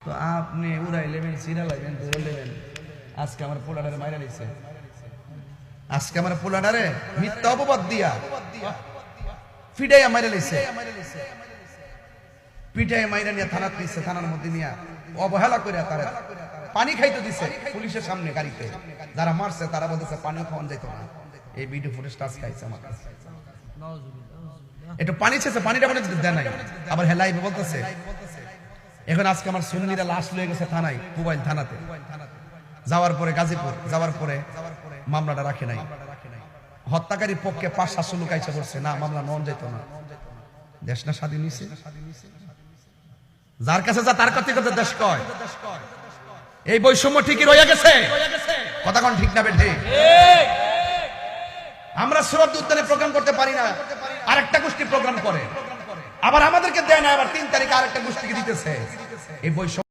তো আপনি উড়াই লেবেন, সিরা লাগবেন, ধরে লেবেন। আজকে আমার পোলাডারে মাইরা নিছে, আজকে আমার পোলাডারে মিথ্যা অপবাদ দিয়া ফিডাইয়া মাইরা নিছে, পিটাইয়া মাইরা নিয়ে থানাত নিছে, থানার মধ্যে নিয়ে অবহেলা করে তারা পানি খাইতে দিছে পুলিশের সামনে গাড়িতে। যারা মারছে তারা বলতেছে পানি খাওয়ান যাইতো না। এই ভিডিও ফুটেজ টাচ খাইছে আমার কাছে, একটু পানি ছেছে, পানিটা মানে দেয় নাই। আবার হেলাই বলতেছে এখন আজকে আমার সুন্নিরা লাশ লয়ে গেছে থানায়, মোবাইল থানাতে। যাওয়ার পরে গাজীপুর যাওয়ার পরে মামলাটা রাখে নাই। হত্যাকারীর পক্ষে 5-700 লোক আইসা করছে, না মামলা নন যেত না। দেশ না স্বাধীন নিছে, যার কাছে যা তার কাছে দেশ কয়। এই বৈষম্য ঠিকই রয়ে গেছে, কথা কোন ঠিক না বেঠে? আমরা সুরত উদ্যানে প্রোগ্রাম করতে পারি না, আরেকটা গোষ্ঠী প্রোগ্রাম করে, আবার আমাদেরকে দেয় না, আবার 3 তারিখে আরেকটা গোষ্ঠীকে দিতেছে। এই বৈষম্য